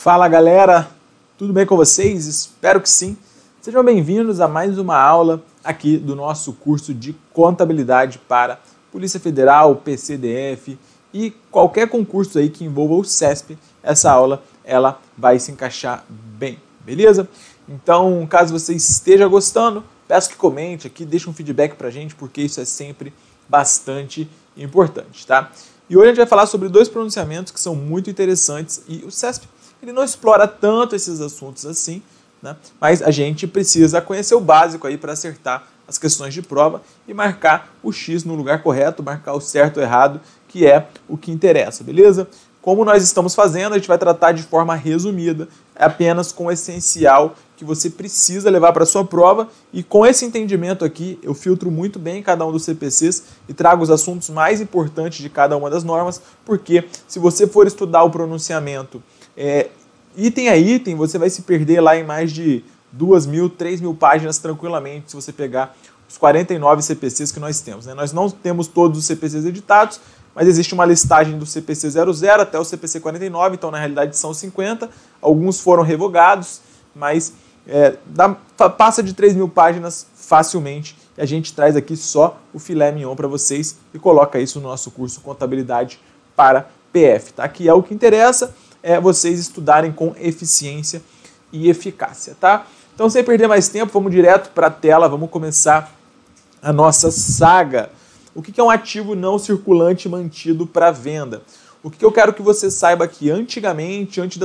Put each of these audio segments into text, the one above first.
Fala galera, tudo bem com vocês? Espero que sim. Sejam bem-vindos a mais uma aula aqui do nosso curso de contabilidade para Polícia Federal, PCDF e qualquer concurso aí que envolva o CESP. Essa aula ela vai se encaixar bem, beleza? Então, caso você esteja gostando, peço que comente aqui, deixe um feedback pra gente, porque isso é sempre bastante importante, tá? E hoje a gente vai falar sobre dois pronunciamentos que são muito interessantes e o CESP ele não explora tanto esses assuntos assim, né? Mas a gente precisa conhecer o básico aí para acertar as questões de prova e marcar o X no lugar correto, marcar o certo ou errado, que é o que interessa, beleza? Como nós estamos fazendo, a gente vai tratar de forma resumida, apenas com o essencial que você precisa levar para a sua prova, e com esse entendimento aqui, eu filtro muito bem cada um dos CPCs e trago os assuntos mais importantes de cada uma das normas, porque se você for estudar o pronunciamento item a item, você vai se perder lá em mais de 2.000, 3.000 páginas tranquilamente, se você pegar os 49 CPCs que nós temos, né? Nós não temos todos os CPCs editados, mas existe uma listagem do CPC 00 até o CPC 49, então na realidade são 50, alguns foram revogados, mas passa de 3.000 páginas facilmente, e a gente traz aqui só o filé mignon para vocês e coloca isso no nosso curso Contabilidade para PF, tá? Que é o que interessa, é vocês estudarem com eficiência e eficácia, tá? Então, sem perder mais tempo, vamos direto para a tela, vamos começar a nossa saga. O que é um ativo não circulante mantido para venda? O que eu quero que você saiba que antigamente, antes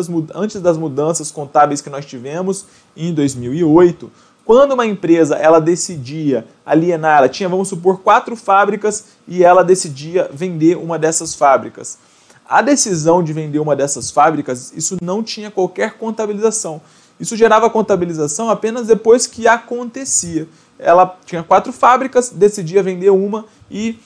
das mudanças contábeis que nós tivemos em 2008, quando uma empresa ela decidia alienar, ela tinha, vamos supor, 4 fábricas e ela decidia vender uma dessas fábricas. A decisão de vender uma dessas fábricas, isso não tinha qualquer contabilização. Isso gerava contabilização apenas depois que acontecia. Ela tinha 4 fábricas, decidia vender uma e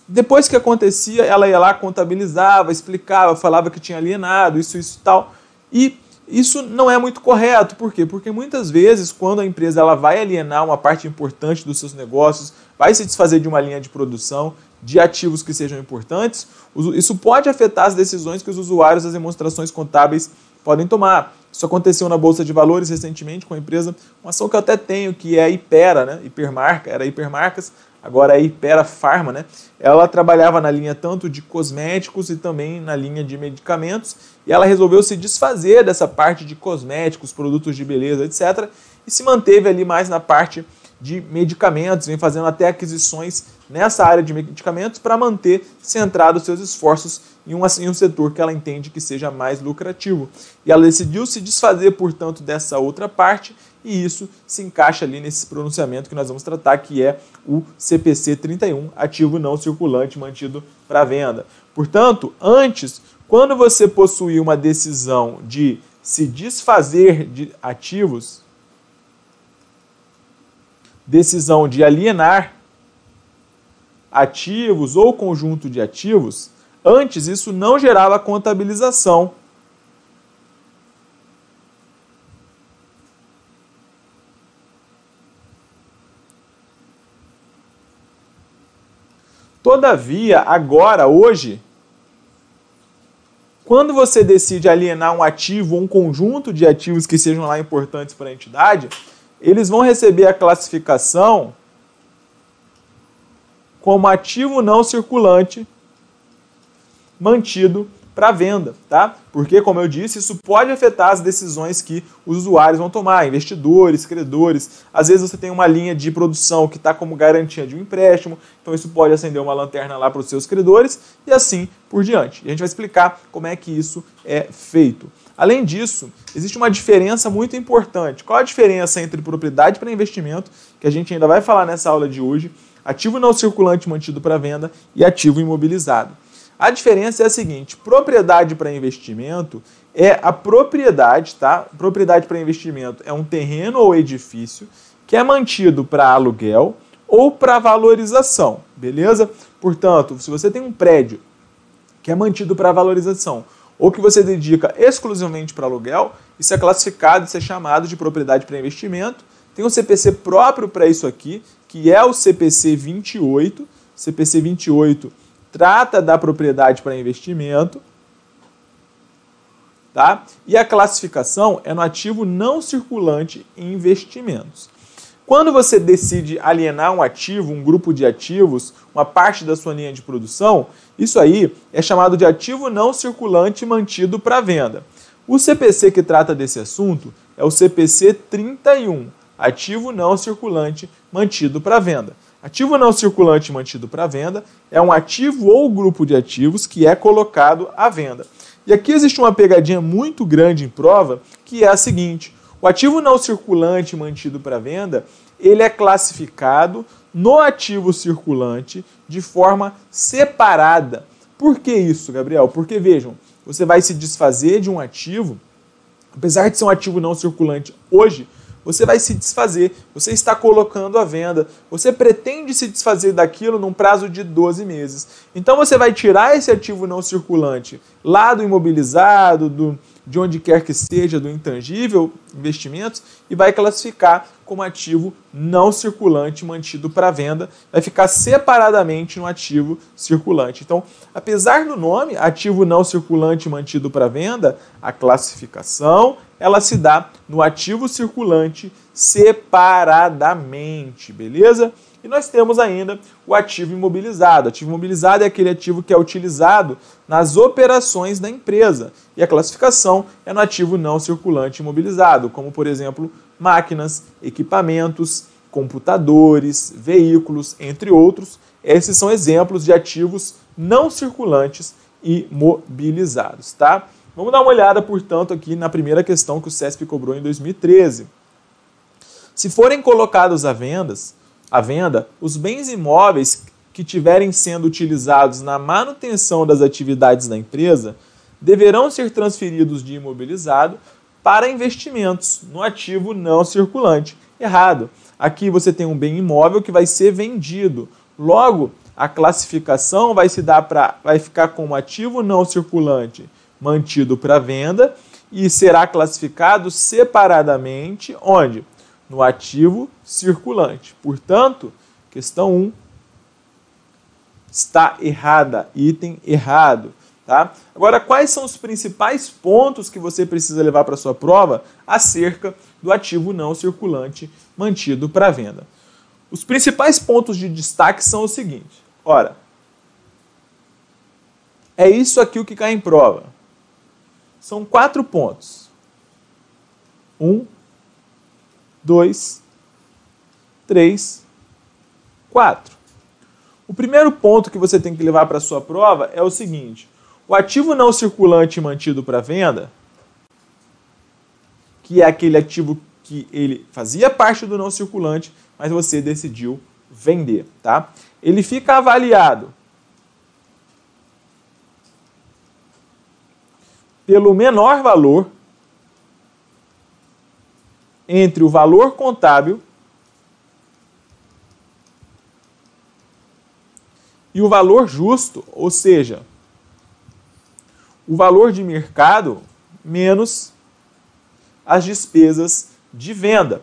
depois que acontecia, ela ia lá, contabilizava, explicava, falava que tinha alienado, isso e tal. E isso não é muito correto. Por quê? Porque muitas vezes, quando a empresa ela vai alienar uma parte importante dos seus negócios, vai se desfazer de uma linha de produção, de ativos que sejam importantes, isso pode afetar as decisões que os usuários das demonstrações contábeis podem tomar. Isso aconteceu na Bolsa de Valores recentemente com a empresa, uma ação que eu até tenho, que é a Hypera, né? Hipermarca, era Hipermarcas, agora é Hypera Pharma, né? Ela trabalhava na linha tanto de cosméticos e também na linha de medicamentos, e ela resolveu se desfazer dessa parte de cosméticos, produtos de beleza, etc., e se manteve ali mais na parte de medicamentos, vem fazendo até aquisições nessa área de medicamentos para manter centrado seus esforços em um setor que ela entende que seja mais lucrativo. E ela decidiu se desfazer, portanto, dessa outra parte, e isso se encaixa ali nesse pronunciamento que nós vamos tratar, que é o CPC 31, ativo não circulante mantido para venda. Portanto, antes, quando você possuir uma decisão de se desfazer de ativos, decisão de alienar ativos ou conjunto de ativos, antes isso não gerava contabilização. Todavia, agora, hoje, quando você decide alienar um ativo ou um conjunto de ativos que sejam lá importantes para a entidade, eles vão receber a classificação como ativo não circulante mantido para venda, tá? Porque, como eu disse, isso pode afetar as decisões que os usuários vão tomar, investidores, credores. Às vezes você tem uma linha de produção que está como garantia de um empréstimo, então isso pode acender uma lanterna lá para os seus credores e assim por diante. E a gente vai explicar como é que isso é feito. Além disso, existe uma diferença muito importante. Qual a diferença entre propriedade para investimento, que a gente ainda vai falar nessa aula de hoje, ativo não circulante mantido para venda e ativo imobilizado? A diferença é a seguinte: propriedade para investimento é a propriedade, tá? Propriedade para investimento é um terreno ou edifício que é mantido para aluguel ou para valorização, beleza? Portanto, se você tem um prédio que é mantido para valorização ou que você dedica exclusivamente para aluguel, isso é classificado, isso é chamado de propriedade para investimento. Tem um CPC próprio para isso aqui, que é o CPC 28. CPC 28 trata da propriedade para investimento. tá? E a classificação é no ativo não circulante em investimentos. Quando você decide alienar um ativo, um grupo de ativos, uma parte da sua linha de produção, isso aí é chamado de ativo não circulante mantido para venda. O CPC que trata desse assunto é o CPC 31, ativo não circulante mantido para venda. Ativo não circulante mantido para venda é um ativo ou grupo de ativos que é colocado à venda. E aqui existe uma pegadinha muito grande em prova, que é a seguinte: o ativo não circulante mantido para venda, ele é classificado no ativo circulante de forma separada. Por que isso, Gabriel? Porque, vejam, você vai se desfazer de um ativo, apesar de ser um ativo não circulante hoje, você vai se desfazer, você está colocando à venda, você pretende se desfazer daquilo num prazo de 12 meses. Então você vai tirar esse ativo não circulante lá do imobilizado, de onde quer que seja, do intangível, investimentos, e vai classificar como ativo não circulante mantido para venda, vai ficar separadamente no ativo circulante. Então, apesar do nome, ativo não circulante mantido para venda, a classificação ela se dá no ativo circulante separadamente, beleza? E nós temos ainda o ativo imobilizado. O ativo imobilizado é aquele ativo que é utilizado nas operações da empresa. E a classificação é no ativo não circulante imobilizado, como, por exemplo, máquinas, equipamentos, computadores, veículos, entre outros. Esses são exemplos de ativos não circulantes imobilizados, tá? Vamos dar uma olhada, portanto, aqui na primeira questão que o CESP cobrou em 2013. Se forem colocados à venda, os bens imóveis que tiverem sendo utilizados na manutenção das atividades da empresa deverão ser transferidos de imobilizado para investimentos no ativo não circulante. Errado. Aqui você tem um bem imóvel que vai ser vendido. Logo, a classificação vai ficar como ativo não circulante mantido para venda e será classificado separadamente onde? No ativo circulante. Portanto, questão 1 está errada, item errado. Tá? Agora, quais são os principais pontos que você precisa levar para a sua prova acerca do ativo não circulante mantido para venda? Os principais pontos de destaque são os seguintes. Ora, é isso aqui o que cai em prova. São 4 pontos. 1, 2, 3, 4. O primeiro ponto que você tem que levar para a sua prova é o seguinte: o ativo não circulante mantido para venda, que é aquele ativo que ele fazia parte do não circulante, mas você decidiu vender, tá? Ele fica avaliado pelo menor valor entre o valor contábil e o valor justo, ou seja, o valor de mercado menos as despesas de venda.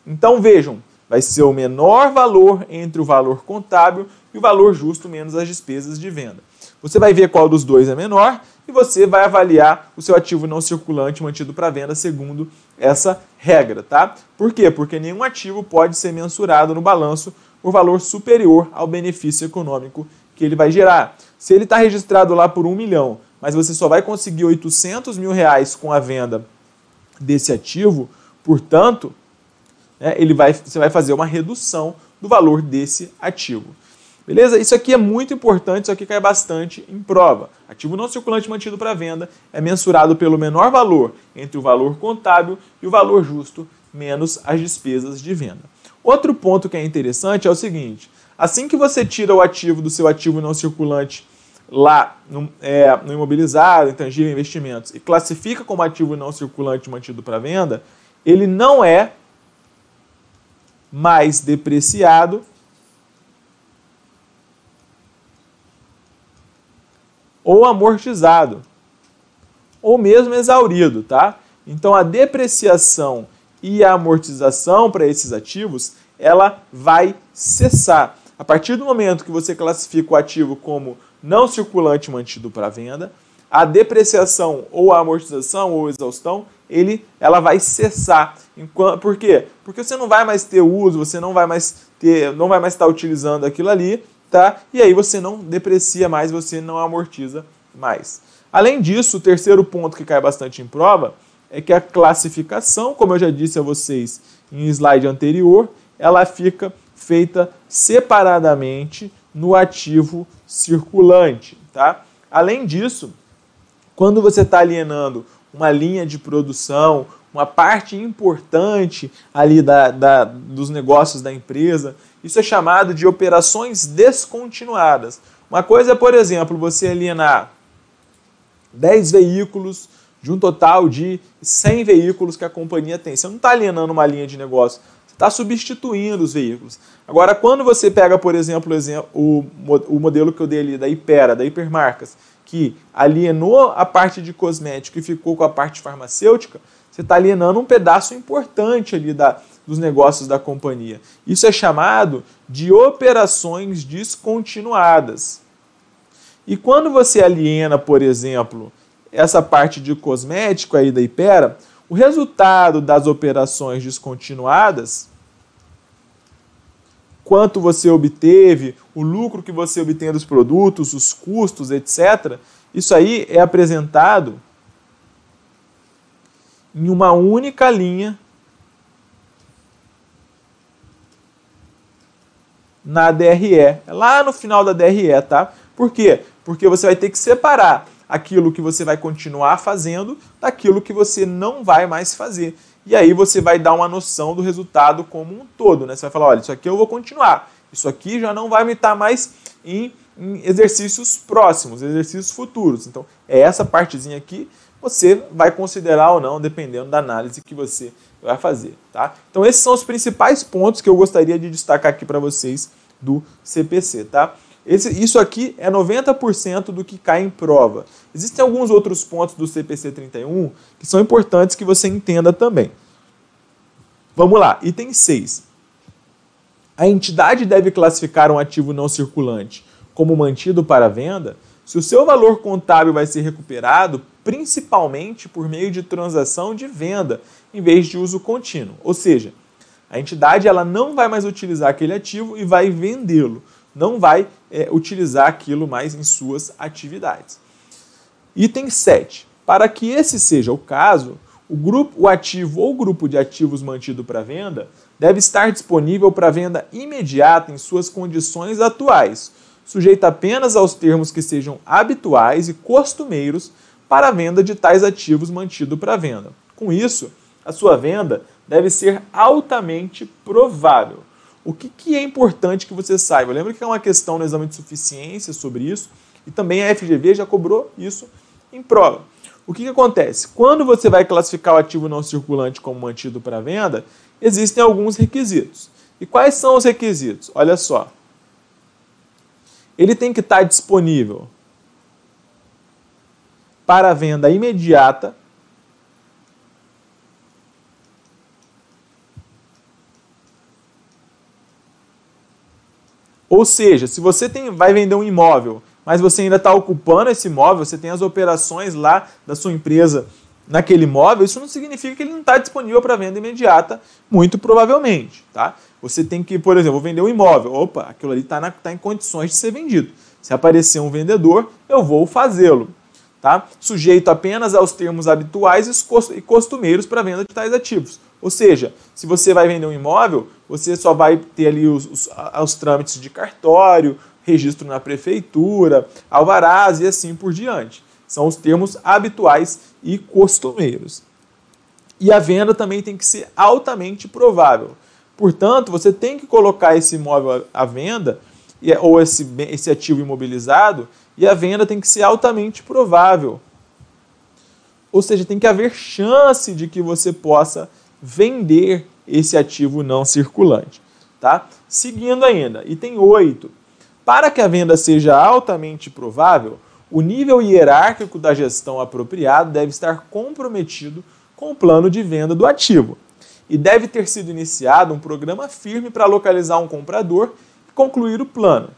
Então vejam, vai ser o menor valor entre o valor contábil e o valor justo menos as despesas de venda. Você vai ver qual dos dois é menor e você vai avaliar o seu ativo não circulante mantido para venda segundo essa regra, tá? Por quê? Porque nenhum ativo pode ser mensurado no balanço por valor superior ao benefício econômico que ele vai gerar. Se ele está registrado lá por 1 milhão, mas você só vai conseguir 800 mil reais com a venda desse ativo, portanto, você vai fazer uma redução do valor desse ativo. Beleza? Isso aqui é muito importante, isso aqui cai bastante em prova. Ativo não circulante mantido para venda é mensurado pelo menor valor entre o valor contábil e o valor justo menos as despesas de venda. Outro ponto que é interessante é o seguinte: assim que você tira o ativo do seu ativo não circulante lá no imobilizado, intangível, investimentos, e classifica como ativo não circulante mantido para venda, ele não é mais depreciado ou amortizado, ou mesmo exaurido, tá? Então a depreciação e a amortização para esses ativos, ela vai cessar. A partir do momento que você classifica o ativo como não circulante mantido para venda, a depreciação ou a amortização ou exaustão, ela vai cessar. Por quê? Porque você não vai mais ter uso, você não vai mais estar utilizando aquilo ali, tá? E aí você não deprecia mais, você não amortiza mais. Além disso, o terceiro ponto que cai bastante em prova é que a classificação, como eu já disse a vocês em slide anterior, ela fica feita separadamente no ativo circulante, tá? Além disso, quando você está alienando uma linha de produção, uma parte importante ali dos negócios da empresa, isso é chamado de operações descontinuadas. Uma coisa é, por exemplo, você alienar 10 veículos de um total de 100 veículos que a companhia tem. Você não está alienando uma linha de negócio, você está substituindo os veículos. Agora, quando você pega, por exemplo, o modelo que eu dei ali da Hypera, da Hipermarcas, que alienou a parte de cosmético e ficou com a parte farmacêutica, você está alienando um pedaço importante ali dos negócios da companhia. Isso é chamado de operações descontinuadas. E quando você aliena, por exemplo, essa parte de cosmético aí da Hypera, o resultado das operações descontinuadas, quanto você obteve, o lucro que você obtém dos produtos, os custos, etc., isso aí é apresentado em uma única linha na DRE. É lá no final da DRE, tá? Por quê? Porque você vai ter que separar aquilo que você vai continuar fazendo daquilo que você não vai mais fazer. E aí você vai dar uma noção do resultado como um todo, né? Você vai falar, olha, isso aqui eu vou continuar. Isso aqui já não vai me estar mais em exercícios próximos, exercícios futuros. Então, é essa partezinha aqui você vai considerar ou não, dependendo da análise que você vai fazer, tá? Então, esses são os principais pontos que eu gostaria de destacar aqui para vocês do CPC, tá? Isso aqui é 90% do que cai em prova. Existem alguns outros pontos do CPC 31 que são importantes que você entenda também. Vamos lá, item 6. A entidade deve classificar um ativo não circulante como mantido para venda se o seu valor contábil vai ser recuperado principalmente por meio de transação de venda em vez de uso contínuo. Ou seja, a entidade ela não vai mais utilizar aquele ativo e vai vendê-lo. Não vai utilizar aquilo mais em suas atividades. Item 7. Para que esse seja o caso, o ativo ou grupo de ativos mantido para venda deve estar disponível para venda imediata em suas condições atuais, sujeito apenas aos termos que sejam habituais e costumeiros para a venda de tais ativos mantido para venda. Com isso, a sua venda deve ser altamente provável. O que é importante que você saiba? Lembra que é uma questão no exame de suficiência sobre isso, e também a FGV já cobrou isso em prova. O que acontece? Quando você vai classificar o ativo não circulante como mantido para venda, existem alguns requisitos. E quais são os requisitos? Olha só. Ele tem que estar disponível para venda imediata, ou seja, se você vai vender um imóvel, mas você ainda está ocupando esse imóvel, você tem as operações lá da sua empresa naquele imóvel, isso não significa que ele não está disponível para venda imediata, muito provavelmente, tá? Você tem que, por exemplo, vou vender um imóvel, opa, aquilo ali está em condições de ser vendido. Se aparecer um vendedor, eu vou fazê-lo, tá? Sujeito apenas aos termos habituais e costumeiros para venda de tais ativos. Ou seja, se você vai vender um imóvel, você só vai ter ali os trâmites de cartório, registro na prefeitura, alvarás e assim por diante. São os termos habituais e costumeiros. E a venda também tem que ser altamente provável. Portanto, você tem que colocar esse imóvel à venda, ou esse ativo imobilizado, e a venda tem que ser altamente provável. Ou seja, tem que haver chance de que você possa vender esse ativo não circulante. Tá? Seguindo ainda, item 8. Para que a venda seja altamente provável, o nível hierárquico da gestão apropriado deve estar comprometido com o plano de venda do ativo e deve ter sido iniciado um programa firme para localizar um comprador e concluir o plano.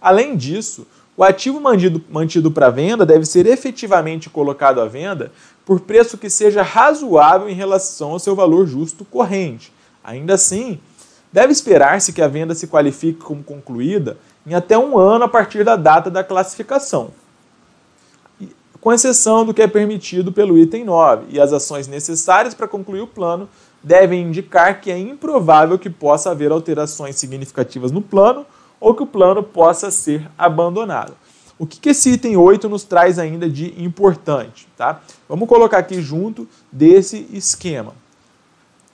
Além disso, O ativo mantido para venda deve ser efetivamente colocado à venda por preço que seja razoável em relação ao seu valor justo corrente. Ainda assim, deve esperar-se que a venda se qualifique como concluída em até 1 ano a partir da data da classificação, com exceção do que é permitido pelo item 9, e as ações necessárias para concluir o plano devem indicar que é improvável que possa haver alterações significativas no plano ou que o plano possa ser abandonado. O que esse item 8 nos traz ainda de importante? Tá? Vamos colocar aqui junto desse esquema.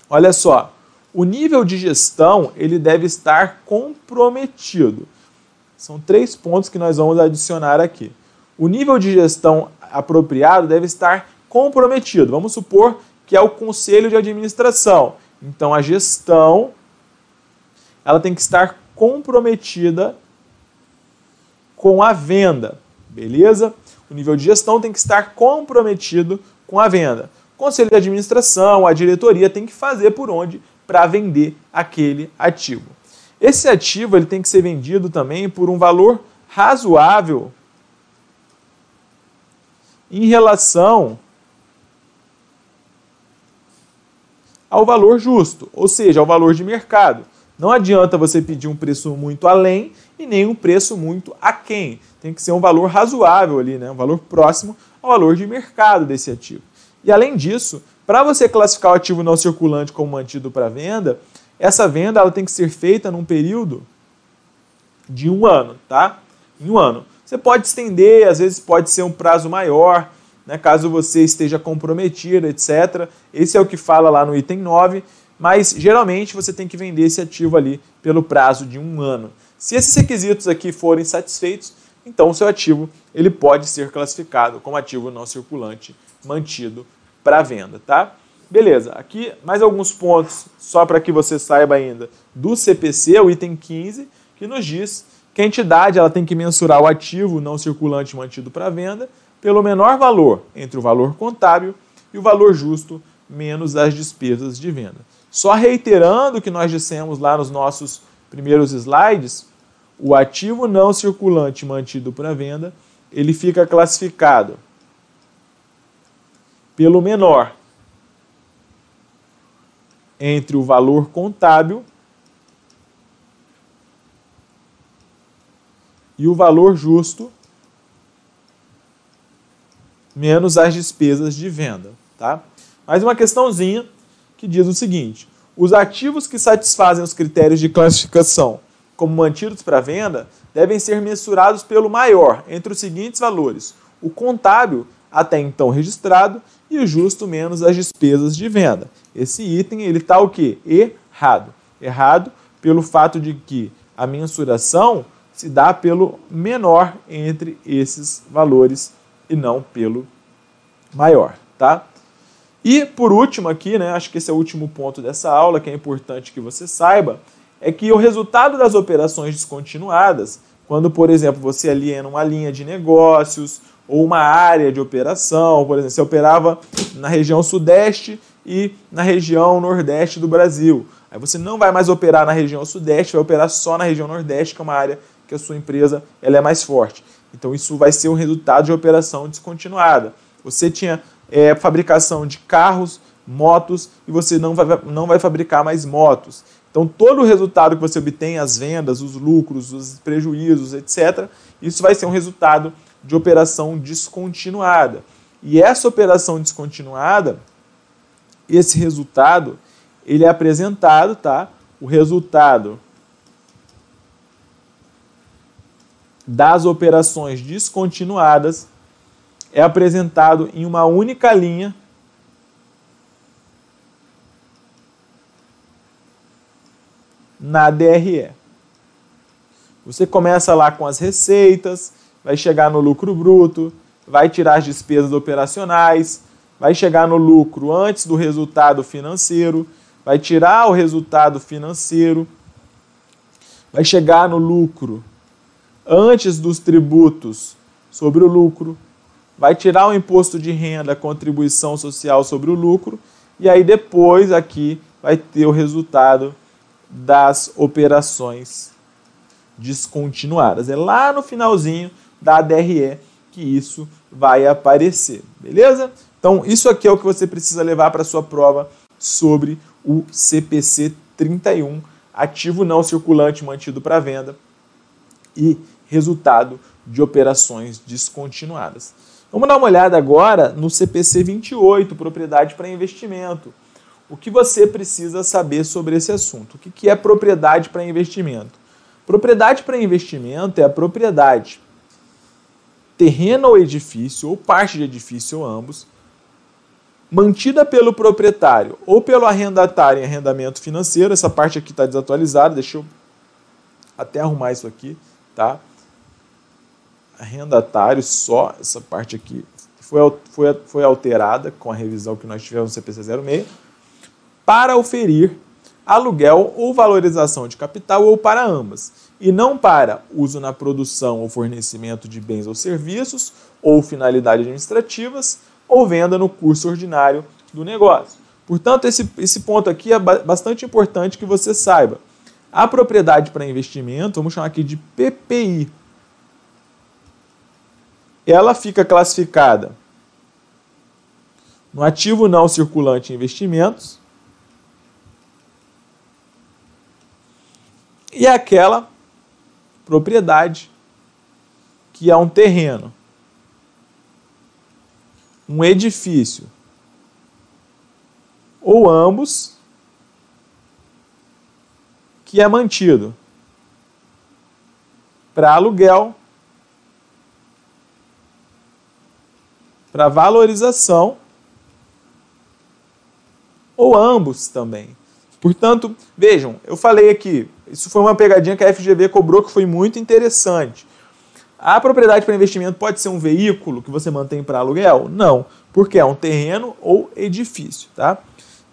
Olha só, o nível de gestão ele deve estar comprometido. São 3 pontos que nós vamos adicionar aqui. O nível de gestão apropriado deve estar comprometido. Vamos supor que é o conselho de administração. Então, a gestão ela tem que estar comprometida com a venda, beleza? O nível de gestão tem que estar comprometido com a venda. O conselho de administração, a diretoria tem que fazer por onde para vender aquele ativo. Esse ativo ele tem que ser vendido também por um valor razoável em relação ao valor justo, ou seja, ao valor de mercado. Não adianta você pedir um preço muito além e nem um preço muito aquém. Tem que ser um valor razoável ali, né? Um valor próximo ao valor de mercado desse ativo. E além disso, para você classificar o ativo não circulante como mantido para venda, essa venda ela tem que ser feita num período de 1 ano, tá? Em 1 ano. Você pode estender, às vezes pode ser um prazo maior, né, caso você esteja comprometido, etc. Esse é o que fala lá no item 9, mas geralmente você tem que vender esse ativo ali pelo prazo de 1 ano. Se esses requisitos aqui forem satisfeitos, então o seu ativo ele pode ser classificado como ativo não circulante mantido para venda, tá? Beleza, aqui mais alguns pontos só para que você saiba ainda do CPC, o item 15, que nos diz que a entidade ela tem que mensurar o ativo não circulante mantido para venda pelo menor valor entre o valor contábil e o valor justo menos as despesas de venda. Só reiterando o que nós dissemos lá nos nossos primeiros slides, o ativo não circulante mantido para venda, ele fica classificado pelo menor entre o valor contábil e o valor justo menos as despesas de venda, tá? Mais uma questãozinha que diz o seguinte: os ativos que satisfazem os critérios de classificação como mantidos para venda devem ser mensurados pelo maior entre os seguintes valores: o contábil até então registrado e o justo menos as despesas de venda. Esse item ele está o quê? Errado. Errado pelo fato de que a mensuração se dá pelo menor entre esses valores e não pelo maior, tá? E por último aqui, né, acho que esse é o último ponto dessa aula, que é importante que você saiba, é que o resultado das operações descontinuadas, quando, por exemplo, você aliena uma linha de negócios ou uma área de operação, por exemplo, você operava na região sudeste e na região nordeste do Brasil. Aí você não vai mais operar na região sudeste, vai operar só na região nordeste, que é uma área que a sua empresa ela é mais forte. Então isso vai ser um resultado de operação descontinuada. Você tinha fabricação de carros, motos, e você não vai fabricar mais motos. Então todo o resultado que você obtém, as vendas, os lucros, os prejuízos, etc., isso vai ser um resultado de operação descontinuada. E essa operação descontinuada, esse resultado, ele é apresentado, tá? O resultado das operações descontinuadas é apresentado em uma única linha na DRE. Você começa lá com as receitas, vai chegar no lucro bruto, vai tirar as despesas operacionais, vai chegar no lucro antes do resultado financeiro, vai tirar o resultado financeiro, vai chegar no lucro antes dos tributos sobre o lucro, vai tirar o imposto de renda, a contribuição social sobre o lucro, e aí depois aqui vai ter o resultado das operações descontinuadas. É lá no finalzinho da DRE que isso vai aparecer, beleza? Então, isso aqui é o que você precisa levar para a sua prova sobre o CPC 31, ativo não circulante mantido para venda e resultado de operações descontinuadas. Vamos dar uma olhada agora no CPC 28, propriedade para investimento. O que você precisa saber sobre esse assunto? O que é propriedade para investimento? Propriedade para investimento é a propriedade, terreno ou edifício, ou parte de edifício ou ambos, mantida pelo proprietário ou pelo arrendatário em arrendamento financeiro. Essa parte aqui está desatualizada, deixa eu até arrumar isso aqui, tá? Arrendatário, só essa parte aqui foi alterada com a revisão que nós tivemos no CPC 06, para oferir aluguel ou valorização de capital ou para ambas, e não para uso na produção ou fornecimento de bens ou serviços, ou finalidades administrativas, ou venda no curso ordinário do negócio. Portanto, esse ponto aqui é bastante importante que você saiba. A propriedade para investimento, vamos chamar aqui de PPI, ela fica classificada no ativo não circulante em investimentos, e aquela propriedade que é um terreno, um edifício, ou ambos, que é mantido para aluguel, para valorização, ou ambos também. Portanto, vejam, eu falei aqui, isso foi uma pegadinha que a FGV cobrou que foi muito interessante. A propriedade para investimento pode ser um veículo que você mantém para aluguel? Não, porque é um terreno ou edifício, tá?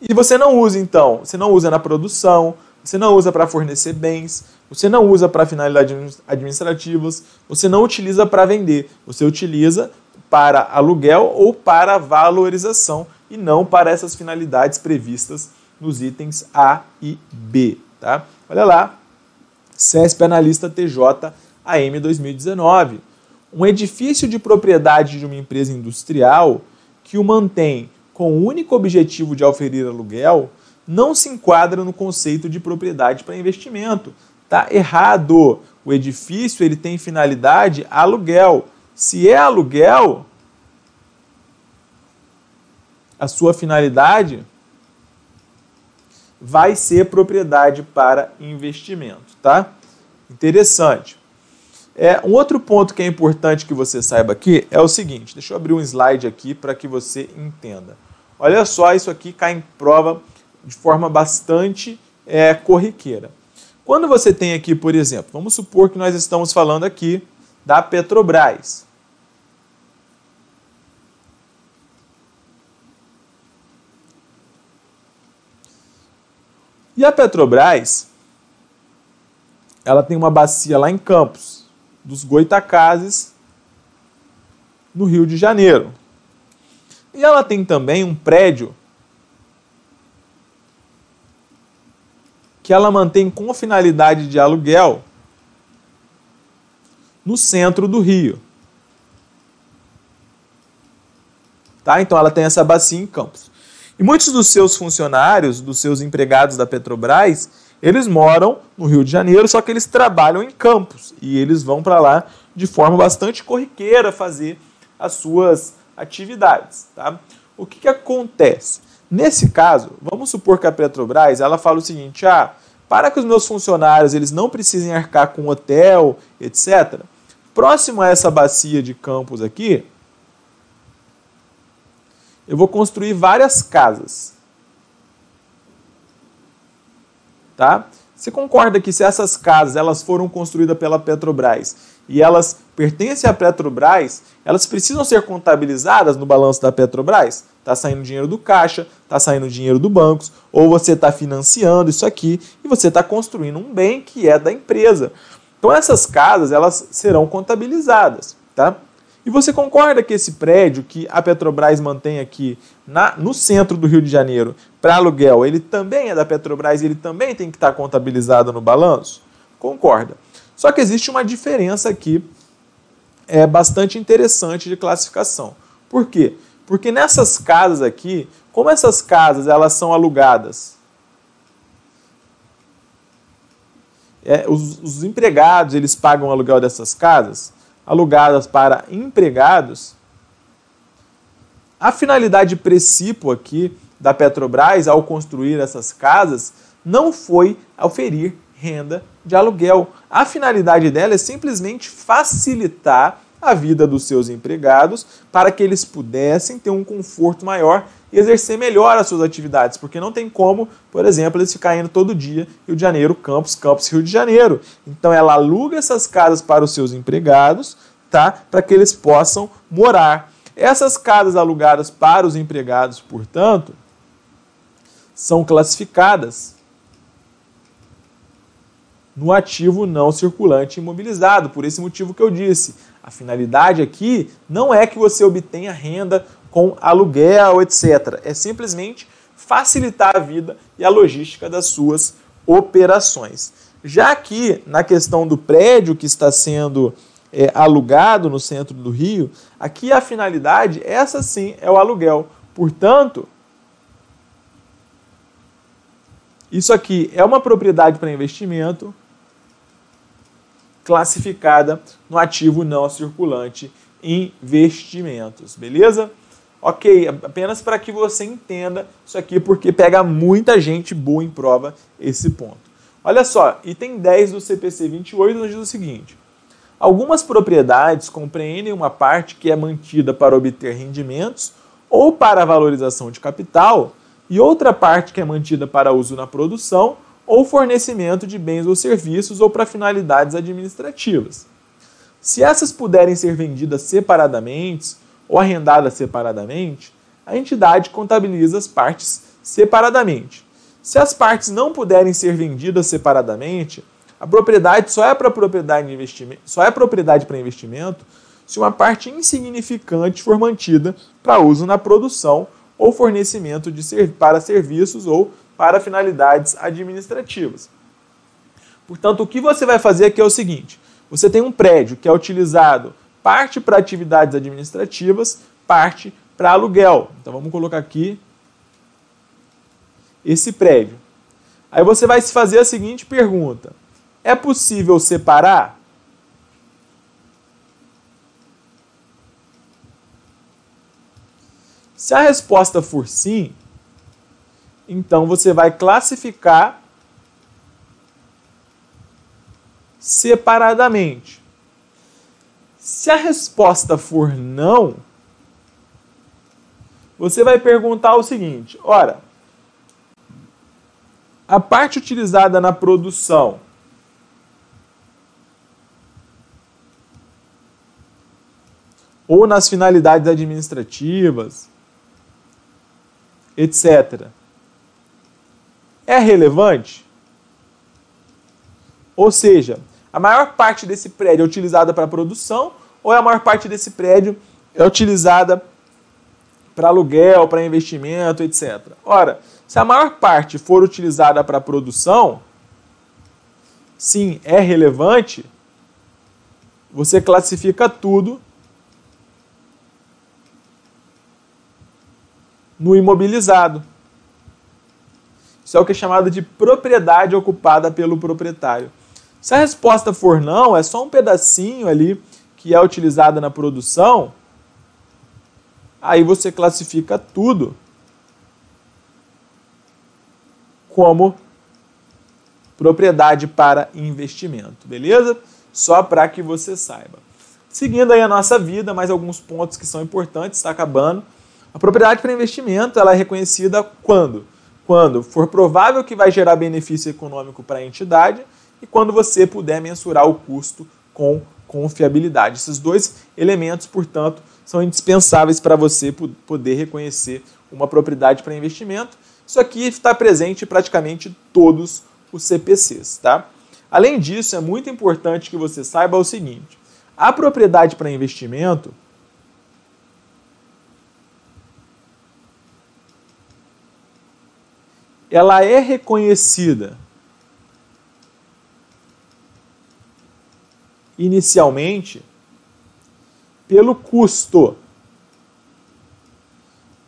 E você não usa, então, você não usa na produção, você não usa para fornecer bens, você não usa para finalidades administrativas, você não utiliza para vender, você utiliza para aluguel ou para valorização e não para essas finalidades previstas nos itens A e B, tá? Olha lá, CESP Analista TJ AM 2019. Um edifício de propriedade de uma empresa industrial que o mantém com o único objetivo de oferir aluguel não se enquadra no conceito de propriedade para investimento. Tá errado. O edifício ele tem finalidade aluguel. Se é aluguel, a sua finalidade vai ser propriedade para investimento, tá? Interessante. Um outro ponto que é importante que você saiba aqui é o seguinte, deixa eu abrir um slide aqui para que você entenda. Olha só, isso aqui cai em prova de forma bastante corriqueira. Quando você tem aqui, por exemplo, vamos supor que nós estamos falando aqui da Petrobras. E a Petrobras, ela tem uma bacia lá em Campos, dos Goitacazes, no Rio de Janeiro. E ela tem também um prédio que ela mantém com finalidade de aluguel no centro do Rio. Tá? Então ela tem essa bacia em Campos. E muitos dos seus funcionários, dos seus empregados da Petrobras, eles moram no Rio de Janeiro, só que eles trabalham em Campos. E eles vão para lá de forma bastante corriqueira fazer as suas atividades. Tá? O que acontece? Nesse caso, vamos supor que a Petrobras ela fala o seguinte, para que os meus funcionários eles não precisem arcar com hotel, etc., próximo a essa bacia de Campos aqui, eu vou construir várias casas. Tá? Você concorda que se essas casas elas foram construídas pela Petrobras e elas pertencem à Petrobras, elas precisam ser contabilizadas no balanço da Petrobras? Está saindo dinheiro do caixa, está saindo dinheiro do banco, ou você está financiando isso aqui e você está construindo um bem que é da empresa. Então essas casas elas serão contabilizadas. Tá? E você concorda que esse prédio que a Petrobras mantém aqui no centro do Rio de Janeiro para aluguel, ele também é da Petrobras e ele também tem que estar contabilizado no balanço? Concorda. Só que existe uma diferença aqui é bastante interessante de classificação. Por quê? Porque nessas casas aqui, como essas casas elas são alugadas, os empregados eles pagam o aluguel dessas casas, alugadas para empregados, a finalidade principal aqui da Petrobras ao construir essas casas não foi oferir renda de aluguel. A finalidade dela é simplesmente facilitar a vida dos seus empregados para que eles pudessem ter um conforto maior e exercer melhor as suas atividades, porque não tem como, por exemplo, eles ficarem indo todo dia Rio de Janeiro, Campos, Rio de Janeiro. Então ela aluga essas casas para os seus empregados, tá? Para que eles possam morar. Essas casas alugadas para os empregados, portanto, são classificadas no ativo não circulante imobilizado, por esse motivo que eu disse. A finalidade aqui não é que você obtenha renda com aluguel, etc. É simplesmente facilitar a vida e a logística das suas operações. Já aqui, na questão do prédio que está sendo alugado no centro do Rio, aqui a finalidade, essa sim, é o aluguel. Portanto, isso aqui é uma propriedade para investimento classificada no ativo não circulante investimentos, beleza? Ok, apenas para que você entenda isso aqui, porque pega muita gente boa em prova esse ponto. Olha só, item 10 do CPC 28 nos diz o seguinte: algumas propriedades compreendem uma parte que é mantida para obter rendimentos ou para valorização de capital e outra parte que é mantida para uso na produção ou fornecimento de bens ou serviços ou para finalidades administrativas. Se essas puderem ser vendidas separadamente ou arrendadas separadamente, a entidade contabiliza as partes separadamente. Se as partes não puderem ser vendidas separadamente, a propriedade só é propriedade para investimento se uma parte insignificante for mantida para uso na produção ou fornecimento para serviços ou para finalidades administrativas. Portanto, o que você vai fazer aqui é o seguinte: você tem um prédio que é utilizado parte para atividades administrativas, parte para aluguel. Então vamos colocar aqui esse prédio. Aí você vai se fazer a seguinte pergunta: é possível separar? Se a resposta for sim, então você vai classificar separadamente. Se a resposta for não, você vai perguntar o seguinte: ora, a parte utilizada na produção ou nas finalidades administrativas, etc., é relevante? Ou seja, a maior parte desse prédio é utilizada para produção ou a maior parte desse prédio é utilizada para aluguel, para investimento, etc. Ora, se a maior parte for utilizada para produção, sim, é relevante, você classifica tudo no imobilizado. Isso é o que é chamado de propriedade ocupada pelo proprietário. Se a resposta for não, é só um pedacinho ali que é utilizado na produção, aí você classifica tudo como propriedade para investimento, beleza? Só para que você saiba. Seguindo aí a nossa vida, mais alguns pontos que são importantes, está acabando. A propriedade para investimento ela é reconhecida quando? Quando for provável que vai gerar benefício econômico para a entidade e quando você puder mensurar o custo com confiabilidade. Esses dois elementos, portanto, são indispensáveis para você poder reconhecer uma propriedade para investimento. Isso aqui está presente em praticamente todos os CPCs, tá? Além disso, é muito importante que você saiba o seguinte: a propriedade para investimento ela é reconhecida inicialmente pelo custo.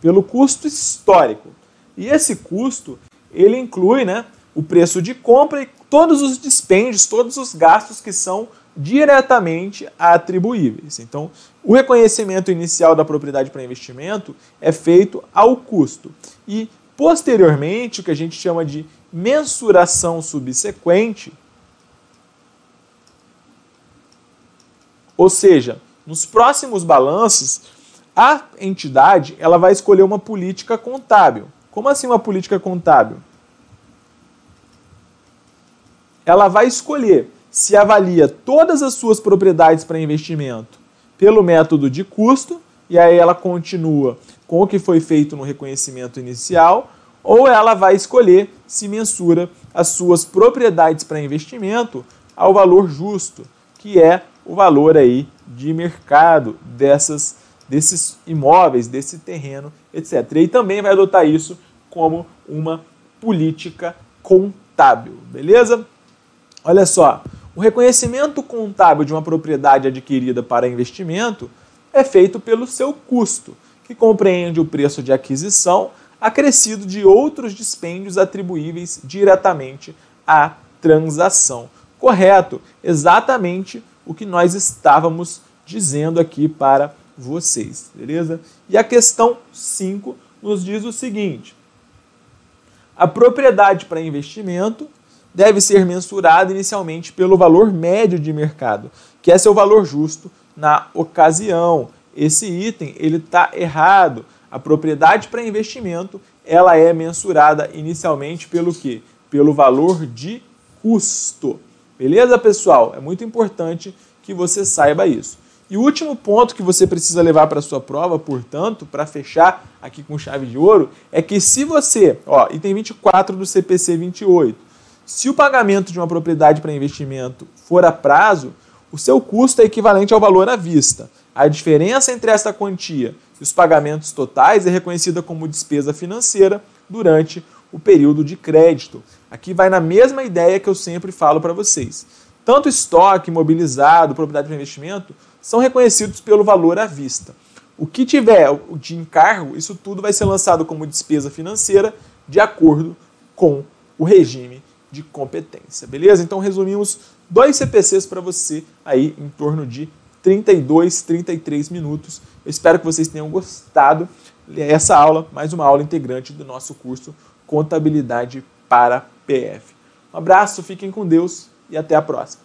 Pelo custo histórico. E esse custo, ele inclui, né, o preço de compra e todos os dispêndios, todos os gastos que são diretamente atribuíveis. Então, o reconhecimento inicial da propriedade para investimento é feito ao custo. E, posteriormente, o que a gente chama de mensuração subsequente, ou seja, nos próximos balanços, a entidade ela vai escolher uma política contábil. Como assim uma política contábil? Ela vai escolher se avalia todas as suas propriedades para investimento pelo método de custo, e aí ela continua com o que foi feito no reconhecimento inicial, ou ela vai escolher se mensura as suas propriedades para investimento ao valor justo, que é o valor aí de mercado desses imóveis, desse terreno, etc. E também vai adotar isso como uma política contábil, beleza? Olha só, o reconhecimento contábil de uma propriedade adquirida para investimento é feito pelo seu custo, que compreende o preço de aquisição acrescido de outros dispêndios atribuíveis diretamente à transação. Correto? Exatamente o que nós estávamos dizendo aqui para vocês, beleza? E a questão 5 nos diz o seguinte: a propriedade para investimento deve ser mensurada inicialmente pelo valor médio de mercado, que é seu valor justo na ocasião. Esse item ele está errado. A propriedade para investimento ela é mensurada inicialmente pelo quê? Pelo valor de custo. Beleza, pessoal? É muito importante que você saiba isso. E o último ponto que você precisa levar para a sua prova, portanto, para fechar aqui com chave de ouro, é que se você, item 24 do CPC 28, se o pagamento de uma propriedade para investimento for a prazo, o seu custo é equivalente ao valor à vista. A diferença entre essa quantia e os pagamentos totais é reconhecida como despesa financeira durante o período de crédito. Aqui vai na mesma ideia que eu sempre falo para vocês. Tanto estoque, imobilizado, propriedade para investimento, são reconhecidos pelo valor à vista. O que tiver de encargo, isso tudo vai ser lançado como despesa financeira de acordo com o regime de competência, beleza? Então resumimos 2 CPCs para você aí em torno de 32, 33 minutos. Eu espero que vocês tenham gostado. Essa aula, mais uma aula integrante do nosso curso Contabilidade para PF. Um abraço, fiquem com Deus e até a próxima.